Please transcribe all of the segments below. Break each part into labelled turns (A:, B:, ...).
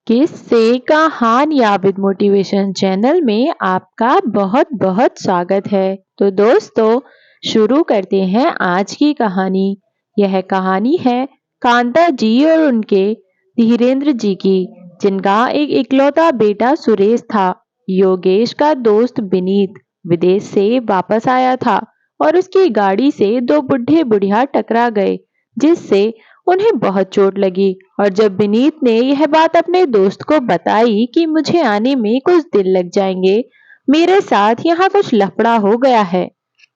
A: किससे कहानी Abid motivation channel में आपका बहुत बहुत स्वागत है। तो दोस्तों, शुरू करते हैं आज की कहानी। यह कहानी है कांता जी और उनके धीरेन्द्र जी की, जिनका एक इकलौता बेटा सुरेश था। योगेश का दोस्त विनीत विदेश से वापस आया था और उसकी गाड़ी से दो बुढ़े बुढ़िया टकरा गए, जिससे उन्हें बहुत चोट लगी। और जब विनीत ने यह बात अपने दोस्त को बताई कि मुझे आने में कुछ दिन लग जाएंगे, मेरे साथ यहाँ कुछ लफड़ा हो गया है,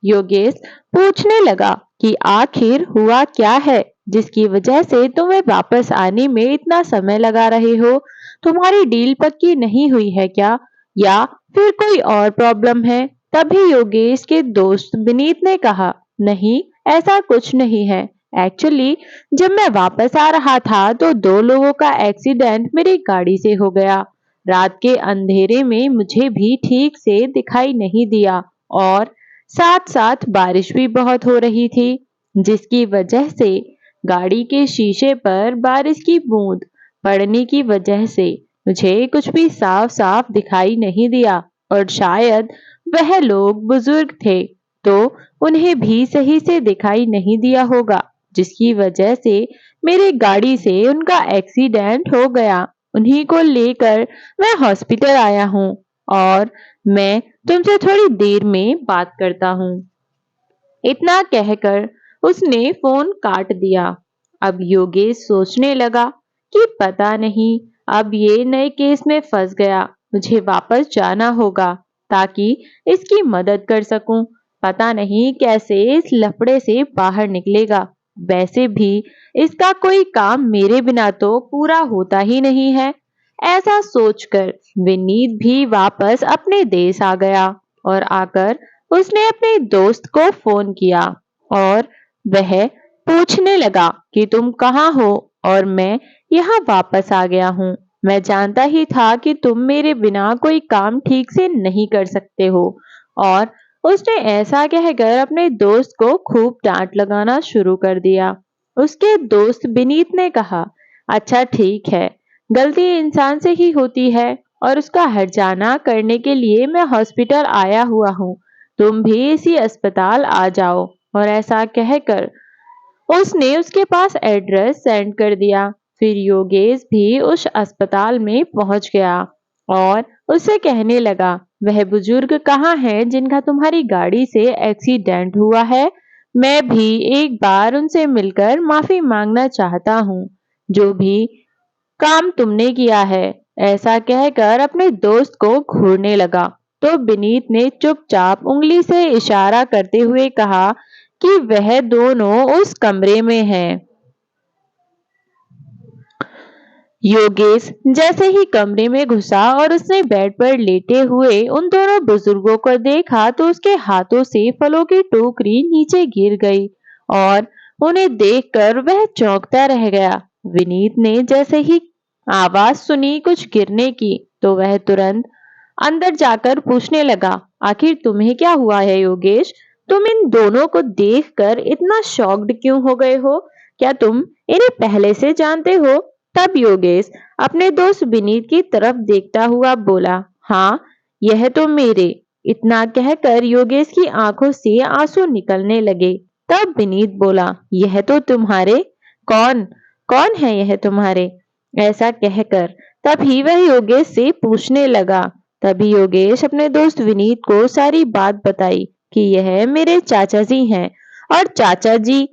A: योगेश पूछने लगा कि आखिर हुआ क्या है जिसकी वजह से तुम्हें वापस आने में इतना समय लगा रहे हो। तुम्हारी डील पक्की नहीं हुई है क्या, या फिर कोई और प्रॉब्लम है? तभी योगेश के दोस्त विनीत ने कहा, नहीं, ऐसा कुछ नहीं है। एक्चुअली जब मैं वापस आ रहा था तो दो लोगों का एक्सीडेंट मेरी गाड़ी से हो गया। रात के अंधेरे में मुझे भी ठीक से दिखाई नहीं दिया और साथ साथ बारिश भी बहुत हो रही थी, जिसकी वजह से गाड़ी के शीशे पर बारिश की बूंद पड़ने की वजह से मुझे कुछ भी साफ साफ दिखाई नहीं दिया। और शायद वह लोग बुजुर्ग थे तो उन्हें भी सही से दिखाई नहीं दिया होगा, जिसकी वजह से मेरी गाड़ी से उनका एक्सीडेंट हो गया। उन्हीं को लेकर मैं हॉस्पिटल आया हूँ और मैं तुमसे थोड़ी देर में बात करता हूँ। इतना कहकर उसने फोन काट दिया। अब योगेश सोचने लगा कि पता नहीं, अब ये नए केस में फंस गया। मुझे वापस जाना होगा ताकि इसकी मदद कर सकूं। पता नहीं कैसे इस लफड़े से बाहर निकलेगा। वैसे भी इसका कोई काम मेरे बिना तो पूरा होता ही नहीं है। ऐसा सोचकर विनीत भी वापस अपने देश आ गया और आकर उसने अपने दोस्त को फोन किया और वह पूछने लगा कि तुम कहाँ हो। और मैं यहाँ वापस आ गया हूँ। मैं जानता ही था कि तुम मेरे बिना कोई काम ठीक से नहीं कर सकते हो। और उसने ऐसा कहकर अपने दोस्त को खूब डांट लगाना शुरू कर दिया। उसके दोस्त विनीत ने कहा, अच्छा ठीक है, गलती इंसान से ही होती है और उसका हर्जाना करने के लिए मैं हॉस्पिटल आया हुआ हूँ। तुम भी इसी अस्पताल आ जाओ। और ऐसा कहकर उसने उसके पास एड्रेस सेंड कर दिया। फिर योगेश भी उस अस्पताल में पहुंच गया और उससे कहने लगा, वह बुजुर्ग कहाँ है जिनका तुम्हारी गाड़ी से एक्सीडेंट हुआ है? मैं भी एक बार उनसे मिलकर माफी मांगना चाहता हूँ, जो भी काम तुमने किया है। ऐसा कहकर अपने दोस्त को घूरने लगा तो विनीत ने चुपचाप उंगली से इशारा करते हुए कहा कि वह दोनों उस कमरे में हैं। योगेश जैसे ही कमरे में घुसा और उसने बेड पर लेटे हुए उन दोनों बुजुर्गों को देखा तो उसके हाथों से फलों की टोकरी नीचे गिर गई और उन्हें देखकर वह चौंकता रह गया। विनीत ने जैसे ही आवाज सुनी कुछ गिरने की तो वह तुरंत अंदर जाकर पूछने लगा, आखिर तुम्हें क्या हुआ है योगेश? तुम इन दोनों को देखकर इतना शॉक्ड क्यों हो गए हो? क्या तुम इन्हें पहले से जानते हो? तब योगेश अपने दोस्त विनीत की तरफ देखता हुआ बोला, हाँ, यह तो मेरे। इतना कहकर योगेश की आंखों से आंसू निकलने लगे। तब विनीत बोला, यह तो तुम्हारे? कौन कौन है यह तुम्हारे? ऐसा कहकर तभी वह योगेश से पूछने लगा। तभी योगेश अपने दोस्त विनीत को सारी बात बताई कि यह मेरे चाचा जी हैं। और चाचा जी,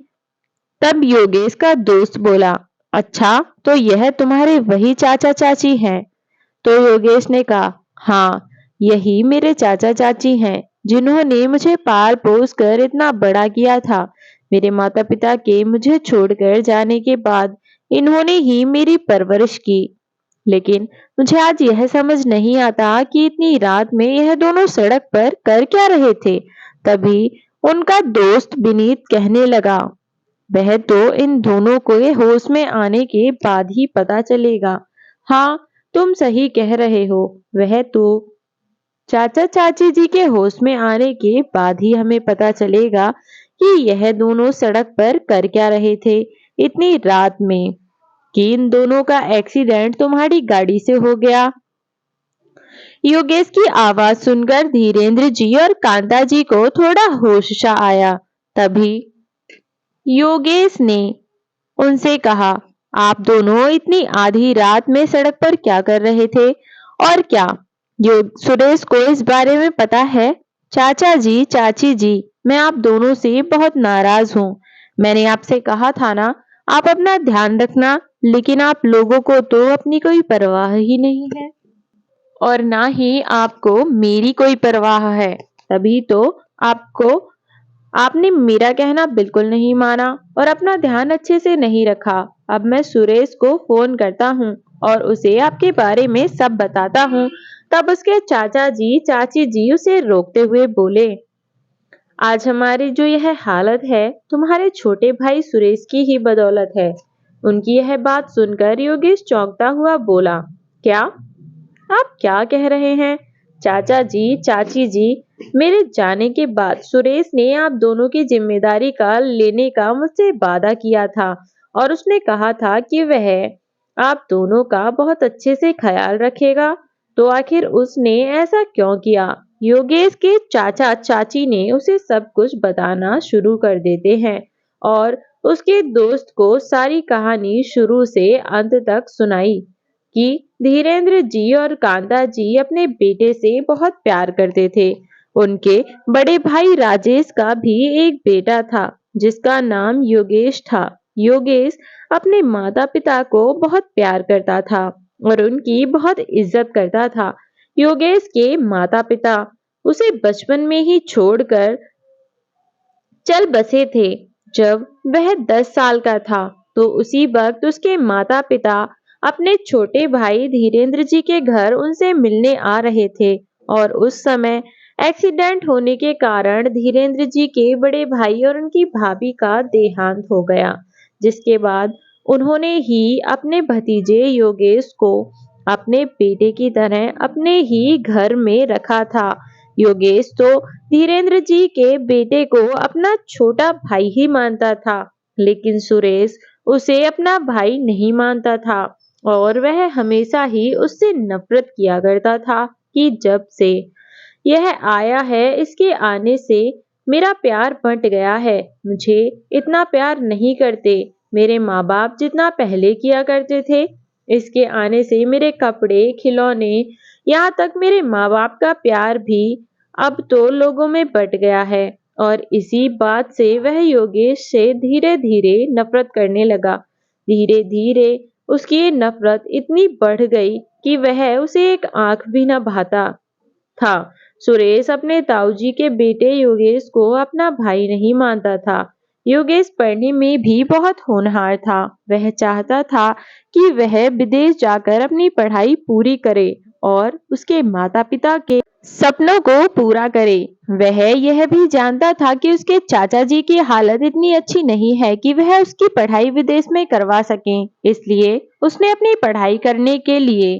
A: तब योगेश का दोस्त बोला, अच्छा, तो यह तुम्हारे वही चाचा चाची हैं? तो योगेश ने कहा, हाँ, यही मेरे चाचा चाची हैं जिन्होंने मुझे पाल पोस कर इतना बड़ा किया था। मेरे माता पिता के मुझे छोड़कर जाने के बाद इन्होंने ही मेरी परवरिश की। लेकिन मुझे आज यह समझ नहीं आता कि इतनी रात में यह दोनों सड़क पर कर क्या रहे थे। तभी उनका दोस्त विनीत कहने लगा, वह तो इन दोनों को होश में आने के बाद ही पता चलेगा। हाँ, तुम सही कह रहे हो, वह तो चाचा चाची जी के होश में आने के बाद ही हमें पता चलेगा कि यह दोनों सड़क पर कर क्या रहे थे इतनी रात में। कि इन दोनों का एक्सीडेंट तुम्हारी गाड़ी से हो गया। योगेश की आवाज सुनकर धीरेन्द्र जी और कांता जी को थोड़ा होश सा आया। तभी योगेश ने उनसे कहा, आप दोनों इतनी आधी रात में सड़क पर क्या कर रहे थे? और क्या सुरेश को इस बारे में पता है? चाचा जी, चाची जी, मैं आप दोनों से बहुत नाराज हूँ। मैंने आपसे कहा था ना, आप अपना ध्यान रखना, लेकिन आप लोगों को तो अपनी कोई परवाह ही नहीं है और ना ही आपको मेरी कोई परवाह है। तभी तो आपने मेरा कहना बिल्कुल नहीं माना और अपना ध्यान अच्छे से नहीं रखा। अब मैं सुरेश को फोन करता हूँ और उसे आपके बारे में सब बताता हूँ। तब उसके चाचा जी, चाची जी उसे रोकते हुए बोले, आज हमारी जो यह हालत है तुम्हारे छोटे भाई सुरेश की ही बदौलत है। उनकी यह बात सुनकर योगेश चौंकता हुआ बोला, क्या? आप क्या कह रहे हैं? चाचा जी, चाची जी, मेरे जाने के बाद सुरेश ने आप दोनों की जिम्मेदारी का लेने का मुझसे वादा किया था और उसने कहा था कि वह आप दोनों का बहुत अच्छे से ख्याल रखेगा। तो आखिर उसने ऐसा क्यों किया? योगेश के चाचा चाची ने उसे सब कुछ बताना शुरू कर देते हैं और उसके दोस्त को सारी कहानी शुरू से अंत तक सुनाई कि धीरेन्द्र जी और कांता जी अपने बेटे से बहुत प्यार करते थे। उनके बड़े भाई राजेश का भी एक बेटा था जिसका नाम योगेश था। योगेश अपने माता पिता को बहुत प्यार करता था और उनकी बहुत इज्जत करता था। योगेश के माता पिता उसे बचपन में ही छोड़कर चल बसे थे। जब वह 10 साल का था तो उसी वक्त उसके माता पिता अपने छोटे भाई धीरेन्द्र जी के घर उनसे मिलने आ रहे थे और उस समय एक्सीडेंट होने के कारण धीरेन्द्र जी के बड़े भाई और उनकी भाभी का देहांत हो गया, जिसके बाद उन्होंने ही अपने भतीजे योगेश को अपने बेटे की तरह अपने ही घर में रखा था। योगेश तो धीरेन्द्र जी के बेटे को अपना छोटा भाई ही मानता था, लेकिन सुरेश उसे अपना भाई नहीं मानता था और वह हमेशा ही उससे नफरत किया करता था कि जब से यह आया है इसके आने से मेरा प्यार बंट गया है। मुझे इतना प्यार नहीं करते मेरे माँ बाप जितना पहले किया करते थे। इसके आने से मेरे कपड़े, खिलौने, यहाँ तक मेरे माँ बाप का प्यार भी अब तो लोगों में बट गया है और इसी बात से वह योगेश से धीरे धीरे नफरत करने लगा। धीरे धीरे उसकी ये नफरत इतनी बढ़ गई कि वह उसे एक आंख भी न भाता था। सुरेश अपने ताऊजी के बेटे योगेश को अपना भाई नहीं मानता था। योगेश पढ़ने में भी बहुत होनहार था। वह चाहता था कि वह विदेश जाकर अपनी पढ़ाई पूरी करे और उसके माता पिता के सपनों को पूरा करे। वह यह भी जानता था कि उसके चाचा जी की हालत इतनी अच्छी नहीं है कि वह उसकी पढ़ाई विदेश में करवा सकें। इसलिए उसने अपनी पढ़ाई करने के लिए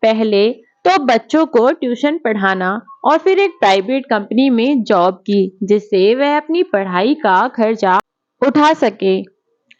A: पहले तो बच्चों को ट्यूशन पढ़ाना और फिर एक प्राइवेट कंपनी में जॉब की, जिससे वह अपनी पढ़ाई का खर्चा उठा सके।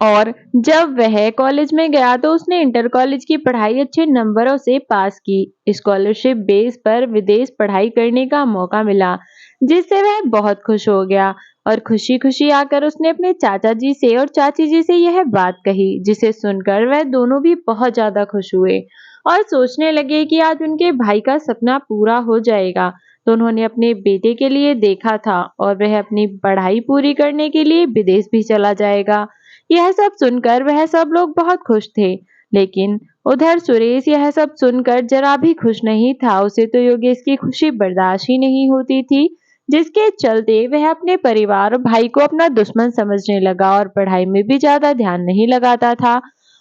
A: और जब वह कॉलेज में गया तो उसने इंटर कॉलेज की पढ़ाई अच्छे नंबरों से पास की। स्कॉलरशिप बेस पर विदेश पढ़ाई करने का मौका मिला, जिससे वह बहुत खुश हो गया और खुशी खुशी आकर उसने अपने चाचा जी से और चाची जी से यह बात कही, जिसे सुनकर वह दोनों भी बहुत ज्यादा खुश हुए और सोचने लगे कि आज उनके भाई का सपना पूरा हो जाएगा। तो उन्होंने अपने बेटे के लिए देखा था और वह अपनी पढ़ाई पूरी करने के लिए विदेश भी चला जाएगा। यह सब सुनकर वह सब लोग बहुत खुश थे, लेकिन उधर सुरेश यह सब सुनकर जरा भी खुश नहीं था। उसे तो योगेश की खुशी बर्दाश्त ही नहीं होती थी, जिसके चलते वह अपने परिवार और भाई को अपना दुश्मन समझने लगा और पढ़ाई में भी ज्यादा ध्यान नहीं लगाता था।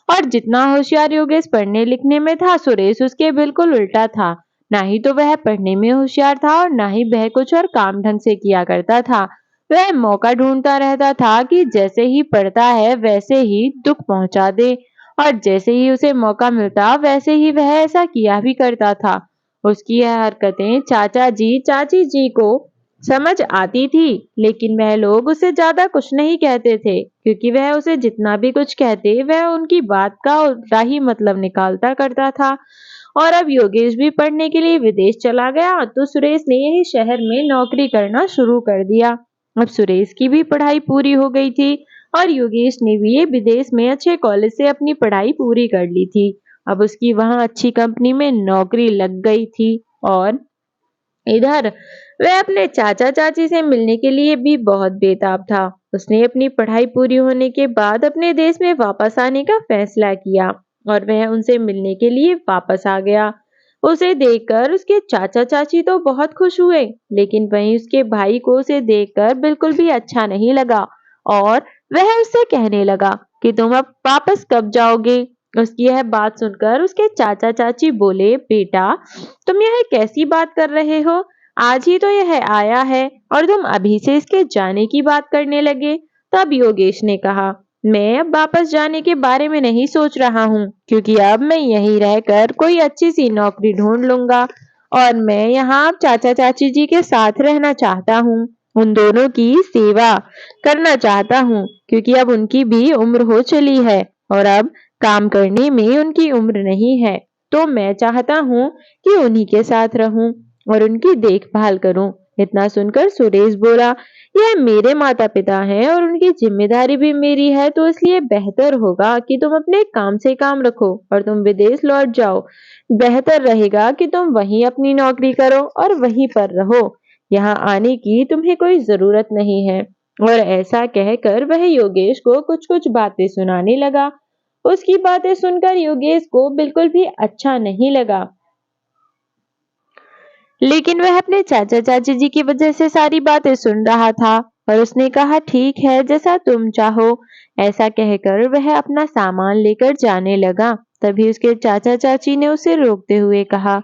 A: और जितना होशियार योगेश पढ़ने लिखने में था, सुरेश उसके बिल्कुल उल्टा था। ना ही तो वह पढ़ने में होशियार था और ना ही वह कुछ और काम ढंग से किया करता था। वह मौका ढूंढता रहता था कि जैसे ही पढ़ता है वैसे ही दुख पहुंचा दे, और जैसे ही उसे मौका मिलता वैसे ही वह ऐसा किया भी करता था। उसकी यह हरकतें चाचा जी, चाची जी को समझ आती थी, लेकिन वह लोग उसे ज्यादा कुछ नहीं कहते थे, क्योंकि वह उसे जितना भी कुछ कहते वह उनकी बात का उल्टा ही मतलब निकालता करता था। और अब योगेश भी पढ़ने के लिए विदेश चला गया, तो सुरेश ने यही शहर में नौकरी करना शुरू कर दिया। अब सुरेश की भी पढ़ाई पूरी हो गई थी और योगेश ने भी ये विदेश में अच्छे कॉलेज से अपनी पढ़ाई पूरी कर ली थी। अब उसकी वहां अच्छी कंपनी में नौकरी लग गई थी। और इधर वह अपने चाचा चाची से मिलने के लिए भी बहुत बेताब था। उसने अपनी पढ़ाई पूरी होने के बाद अपने देश में वापस आने का फैसला किया और वह उनसे मिलने के लिए वापस आ गया। उसे देखकर उसके चाचा चाची तो बहुत खुश हुए, लेकिन वहीं उसके भाई को उसे देखकर बिल्कुल भी अच्छा नहीं लगा और वह उससे कहने लगा कि तुम अब वापस कब जाओगे। उसकी यह बात सुनकर उसके चाचा चाची बोले, बेटा तुम यह कैसी बात कर रहे हो, आज ही तो यह आया है और तुम अभी से इसके जाने की बात करने लगे। तब योगेश ने कहा, मैं अब वापस जाने के बारे में नहीं सोच रहा हूँ, क्योंकि अब मैं यहीं रहकर कोई अच्छी सी नौकरी ढूंढ लूंगा और मैं यहाँ चाचा चाची जी के साथ रहना चाहता हूँ। उन दोनों की सेवा करना चाहता हूँ, क्योंकि अब उनकी भी उम्र हो चली है और अब काम करने में उनकी उम्र नहीं है। तो मैं चाहता हूँ कि उन्हीं के साथ रहूं और उनकी देखभाल करूं। इतना सुनकर सुरेश बोला, यह मेरे माता पिता हैं और उनकी जिम्मेदारी भी मेरी है, तो इसलिए बेहतर होगा कि तुम अपने काम से काम रखो और तुम विदेश लौट जाओ। बेहतर रहेगा कि तुम वहीं अपनी नौकरी करो और वहीं पर रहो। यहाँ आने की तुम्हें कोई जरूरत नहीं है। और ऐसा कहकर वह योगेश को कुछ कुछ बातें सुनाने लगा। उसकी बातें सुनकर योगेश को बिल्कुल भी अच्छा नहीं लगा, लेकिन वह अपने चाचा चाची जी की वजह से सारी बातें सुन रहा था और उसने कहा, ठीक है जैसा तुम चाहो। ऐसा कहकर वह अपना सामान लेकर जाने लगा। तभी उसके चाचा चाची ने उसे रोकते हुए कहा,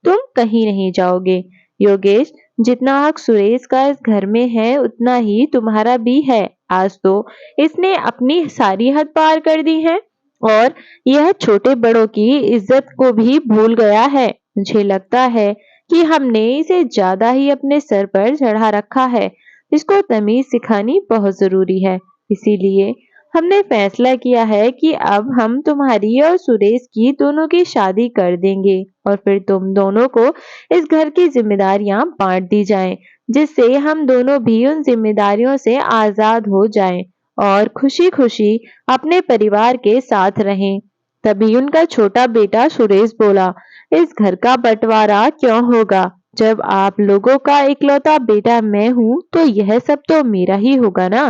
A: तुम कहीं नहीं जाओगे योगेश, जितना हक सुरेश का इस घर में है उतना ही तुम्हारा भी है। आज तो इसने अपनी सारी हद पार कर दी है और यह छोटे बड़ों की इज्जत को भी भूल गया है। मुझे लगता है कि हमने इसे ज्यादा ही अपने सर पर चढ़ा रखा है। इसको तमीज सिखानी बहुत जरूरी है। इसीलिए हमने फैसला किया है कि अब हम तुम्हारी और सुरेश की दोनों की शादी कर देंगे और फिर तुम दोनों को इस घर की जिम्मेदारियां बांट दी जाएं, जिससे हम दोनों भी उन जिम्मेदारियों से आजाद हो जाएं और खुशी खुशी अपने परिवार के साथ रहें। तभी उनका छोटा बेटा सुरेश बोला, इस घर का बंटवारा क्यों होगा, जब आप लोगों का इकलौता बेटा मैं हूँ तो यह सब तो मेरा ही होगा ना।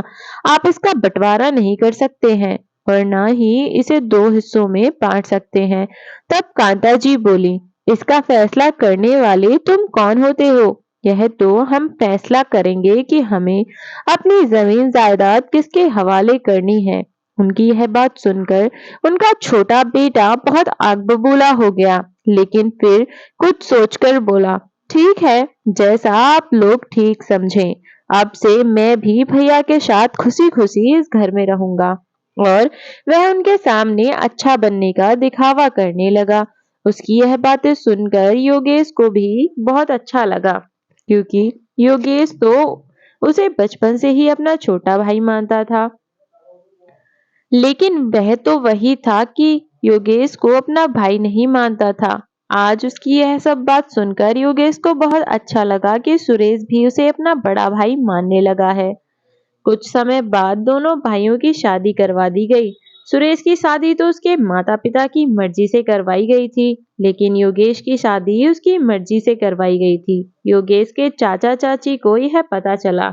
A: आप इसका बंटवारा नहीं कर सकते हैं और ना ही इसे दो हिस्सों में बांट सकते हैं। तब कांता जी बोली, इसका फैसला करने वाले तुम कौन होते हो। यह तो हम फैसला करेंगे कि हमें अपनी जमीन जायदाद किसके हवाले करनी है। उनकी यह बात सुनकर उनका छोटा बेटा बहुत आग बबूला हो गया, लेकिन फिर कुछ सोचकर बोला, ठीक है जैसा आप लोग ठीक समझें। अब से मैं भी भैया के साथ खुशी खुशी इस घर में रहूंगा। और वह उनके सामने अच्छा बनने का दिखावा करने लगा। उसकी यह बातें सुनकर योगेश को भी बहुत अच्छा लगा, क्योंकि योगेश तो उसे बचपन से ही अपना छोटा भाई मानता था। लेकिन वह तो वही था कि योगेश को अपना भाई नहीं मानता था। आज उसकी यह सब बात सुनकर योगेश को बहुत अच्छा लगा कि सुरेश भी उसे अपना बड़ा भाई मानने लगा है। कुछ समय बाद दोनों भाइयों की शादी करवा दी गई। सुरेश की शादी तो उसके माता पिता की मर्जी से करवाई गई थी, लेकिन योगेश की शादी उसकी मर्जी से करवाई गई थी। योगेश के चाचा चाची को यह पता चला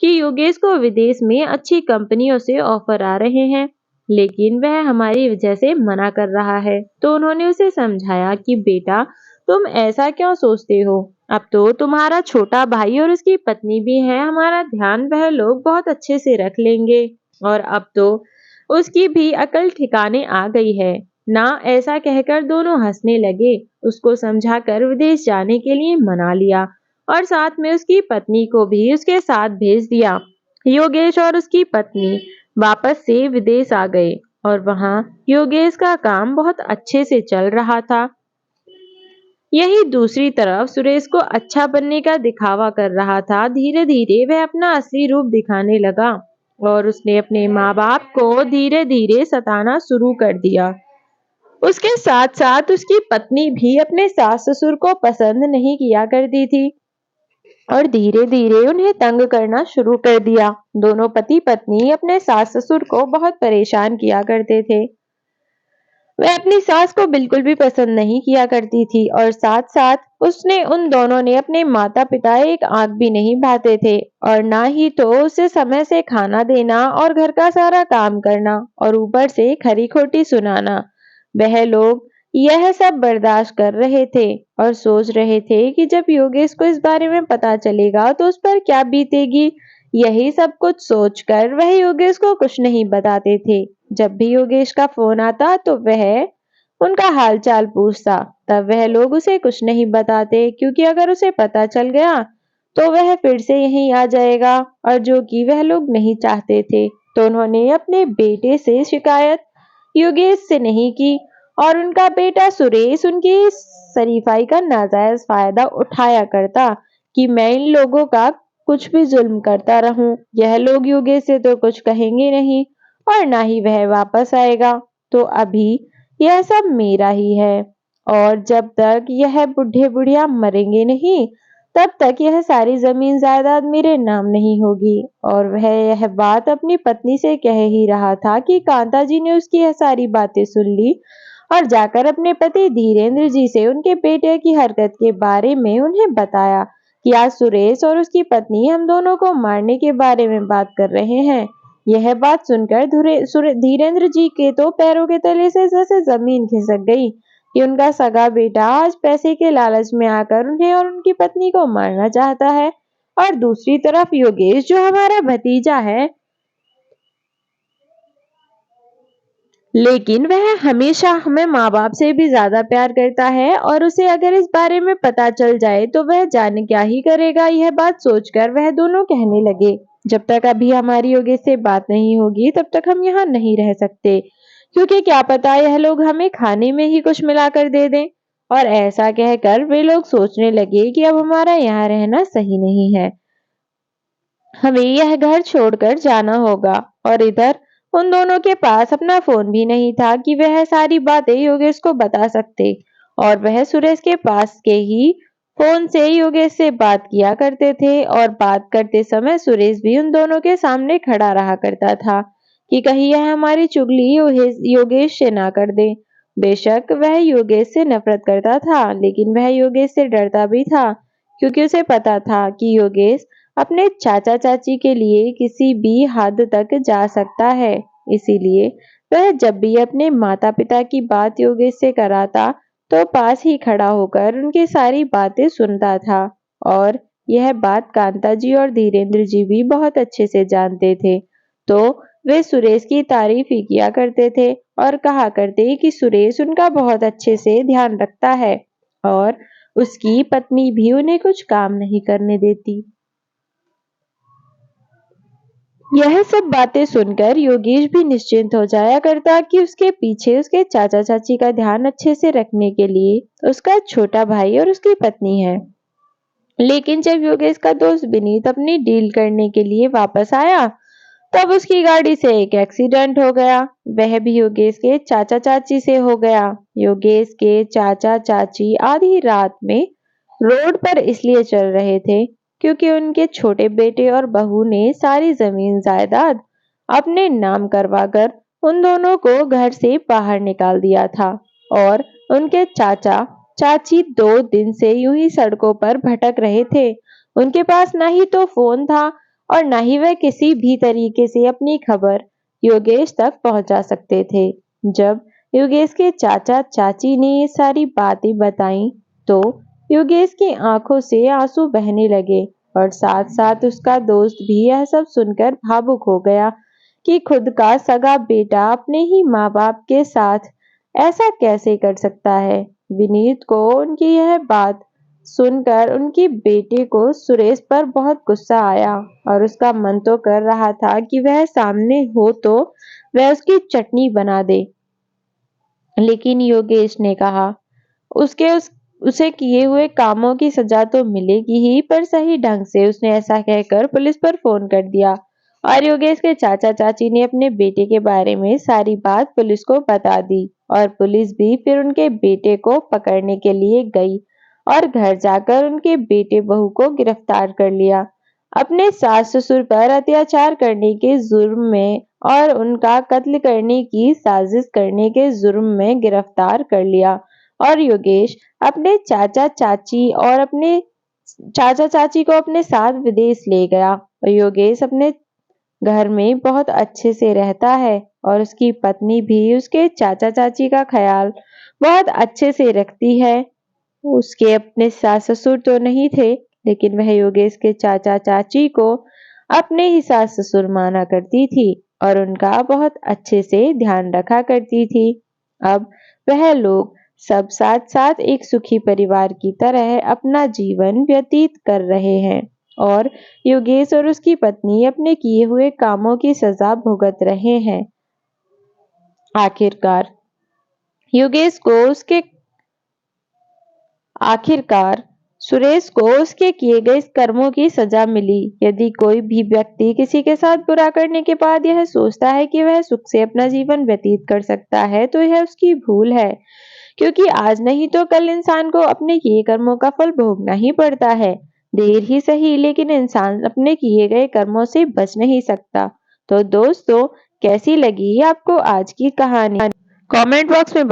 A: कि योगेश को विदेश में अच्छी कंपनियों से ऑफर आ रहे हैं, लेकिन वह हमारी वजह से मना कर रहा है। तो उन्होंने उसे समझाया कि बेटा तुम ऐसा क्यों सोचते हो, अब तो तुम्हारा छोटा भाई और उसकी पत्नी भी है, हमारा ध्यान वह लोग बहुत अच्छे से रख लेंगे। और अब तो उसकी भी अकल ठिकाने आ गई है ना। ऐसा कहकर दोनों हंसने लगे। उसको समझाकर विदेश जाने के लिए मना लिया और साथ में उसकी पत्नी को भी उसके साथ भेज दिया। योगेश और उसकी पत्नी वापस से विदेश आ गए और वहां योगेश का काम बहुत अच्छे से चल रहा था। यही दूसरी तरफ सुरेश को अच्छा बनने का दिखावा कर रहा था। धीरे धीरे वह अपना असली रूप दिखाने लगा और उसने अपने माँ बाप को धीरे धीरे सताना शुरू कर दिया। उसके साथ साथ उसकी पत्नी भी अपने सास ससुर को पसंद नहीं किया करती थी और धीरे धीरे उन्हें तंग करना शुरू कर दिया। दोनों पति पत्नी अपने सास ससुर को बहुत परेशान किया करते थे। वह अपनी सास को बिल्कुल भी पसंद नहीं किया करती थी और साथ साथ उसने उन दोनों ने अपने माता पिता एक आंख भी नहीं भाते थे और ना ही तो उसे समय से खाना देना और घर का सारा काम करना और ऊपर से खरी खोटी सुनाना। वह लोग यह सब बर्दाश्त कर रहे थे और सोच रहे थे कि जब योगेश को इस बारे में पता चलेगा तो उस पर क्या बीतेगी। यही सब कुछ सोचकर वह योगेश को कुछ नहीं बताते थे। जब भी योगेश का फोन आता तो वह उनका हालचाल पूछता, तब वह लोग उसे कुछ नहीं बताते क्योंकि अगर उसे पता चल गया तो वह फिर से यहीं आ जाएगा और जो कि वह लोग नहीं चाहते थे। तो उन्होंने अपने बेटे से शिकायत योगेश से नहीं की और उनका बेटा सुरेश उनकी इस शरीफाई का नाजायज फायदा उठाया करता कि मैं इन लोगों का कुछ भी जुल्म करता रहूं। यह लोग योगेश से तो कुछ कहेंगे नहीं और ना ही वह वापस आएगा, तो अभी यह सब मेरा ही है और जब तक यह बुढ़े बुढ़िया मरेंगे नहीं तब तक यह सारी जमीन जायदाद मेरे नाम नहीं होगी। और वह यह बात अपनी पत्नी से कह ही रहा था कि कांता जी ने उसकी यह सारी बातें सुन ली और जाकर अपने पति धीरेन्द्र जी से उनके बेटे की हरकत के बारे में उन्हें बताया कि आज सुरेश और उसकी पत्नी हम दोनों को मारने के बारे में बात कर रहे हैं। यह बात सुनकर धीरेन्द्र जी के तो पैरों के तले से जैसे जमीन खिसक गई कि उनका सगा बेटा आज पैसे के लालच में आकर उन्हें और उनकी पत्नी को मारना चाहता है और दूसरी तरफ योगेश जो हमारा भतीजा है लेकिन वह हमेशा हमें माँ बाप से भी ज्यादा प्यार करता है और उसे अगर इस बारे में पता चल जाए तो वह जाने क्या ही करेगा। यह बात सोचकर वह दोनों कहने लगे, जब तक अभी हमारी योगेश से बात नहीं होगी तब तक हम यहाँ नहीं रह सकते क्योंकि क्या पता यह लोग हमें खाने में ही कुछ मिलाकर दे दें। और ऐसा कहकर वे लोग सोचने लगे कि अब हमारा यहाँ रहना सही नहीं है, हमें यह घर छोड़कर जाना होगा। और इधर उन दोनों के पास अपना फोन भी नहीं था कि वह सारी बातें योगेश को बता सकते और वह सुरेश के पास के ही फोन से योगेश से बात किया करते थे और बात करते समय सुरेश भी उन दोनों के सामने खड़ा रहा करता था कि कहीं यह हमारी चुगली योगेश से ना कर दे। बेशक वह योगेश से नफरत करता था लेकिन वह योगेश से डरता भी था क्योंकि उसे पता था कि योगेश अपने चाचा चाची के लिए किसी भी हद तक जा सकता है। इसीलिए वह जब भी अपने माता पिता की बात योगेश से कराता तो पास ही खड़ा होकर उनकी सारी बातें सुनता था। और यह बात कांता जी और धीरेन्द्र जी भी बहुत अच्छे से जानते थे, तो वे सुरेश की तारीफ ही किया करते थे और कहा करते कि सुरेश उनका बहुत अच्छे से ध्यान रखता है और उसकी पत्नी भी उन्हें कुछ काम नहीं करने देती। यह सब बातें सुनकर योगेश भी निश्चिंत हो जाया करता कि उसके पीछे उसके चाचा चाची का ध्यान अच्छे से रखने के लिए उसका छोटा भाई और उसकी पत्नी है। लेकिन जब योगेश का दोस्त विनीत अपनी डील करने के लिए वापस आया तब उसकी गाड़ी से एक एक्सीडेंट हो गया। वह भी योगेश के चाचा चाची से हो गया। योगेश के चाचा चाची आधी रात में रोड पर इसलिए चल रहे थे क्योंकि उनके छोटे बेटे और बहू ने सारी जमीन जायदाद अपने नाम करवाकर उन दोनों को घर से बाहर निकाल दिया था। और उनके चाचा चाची 2 दिन से यूं ही सड़कों पर भटक रहे थे। उनके पास ना ही तो फोन था और ना ही वह किसी भी तरीके से अपनी खबर योगेश तक पहुंचा सकते थे। जब योगेश के चाचा चाची ने ये सारी बातें बताई तो योगेश की आंखों से आंसू बहने लगे और साथ साथ उसका दोस्त भी यह सब सुनकर भावुक हो गया कि खुद का सगा बेटा अपने ही माँ बाप के साथ ऐसा कैसे कर सकता है। विनीत को उनकी यह बात सुनकर उनकी बेटे को सुरेश पर बहुत गुस्सा आया और उसका मन तो कर रहा था कि वह सामने हो तो वह उसकी चटनी बना दे। लेकिन योगेश ने कहा उसे किए हुए कामों की सजा तो मिलेगी ही, पर सही ढंग से। उसने ऐसा कहकर पुलिस पर फोन कर दिया और योगेश के चाचा चाची ने अपने बेटे के बारे में सारी बात पुलिस को बता दी और पुलिस भी फिर उनके बेटे को पकड़ने के लिए गई और घर जाकर उनके बेटे बहू को गिरफ्तार कर लिया। अपने सास ससुर पर अत्याचार करने के जुर्म में और उनका कत्ल करने की साजिश करने के जुर्म में गिरफ्तार कर लिया और योगेश अपने चाचा चाची को अपने साथ विदेश ले गया और योगेश अपने घर में बहुत अच्छे से रहता है और उसकी पत्नी भी उसके चाचा चाची का ख्याल बहुत अच्छे से रखती है। उसके अपने सास ससुर तो नहीं थे, लेकिन वह योगेश के चाचा चाची को अपने ही सास ससुर माना करती थी और उनका बहुत अच्छे से ध्यान रखा करती थी। अब वह लोग सब साथ साथ एक सुखी परिवार की तरह अपना जीवन व्यतीत कर रहे हैं और योगेश और उसकी पत्नी अपने किए हुए कामों की सजा भुगत रहे हैं। आखिरकार सुरेश को उसके किए गए कर्मों की सजा मिली। यदि कोई भी व्यक्ति किसी के साथ बुरा करने के बाद यह सोचता है कि वह सुख से अपना जीवन व्यतीत कर सकता है, तो यह उसकी भूल है, क्योंकि आज नहीं तो कल इंसान को अपने किए कर्मों का फल भोगना ही पड़ता है। देर ही सही, लेकिन इंसान अपने किए गए कर्मों से बच नहीं सकता। तो दोस्तों, कैसी लगी आपको आज की कहानी? कमेंट बॉक्स में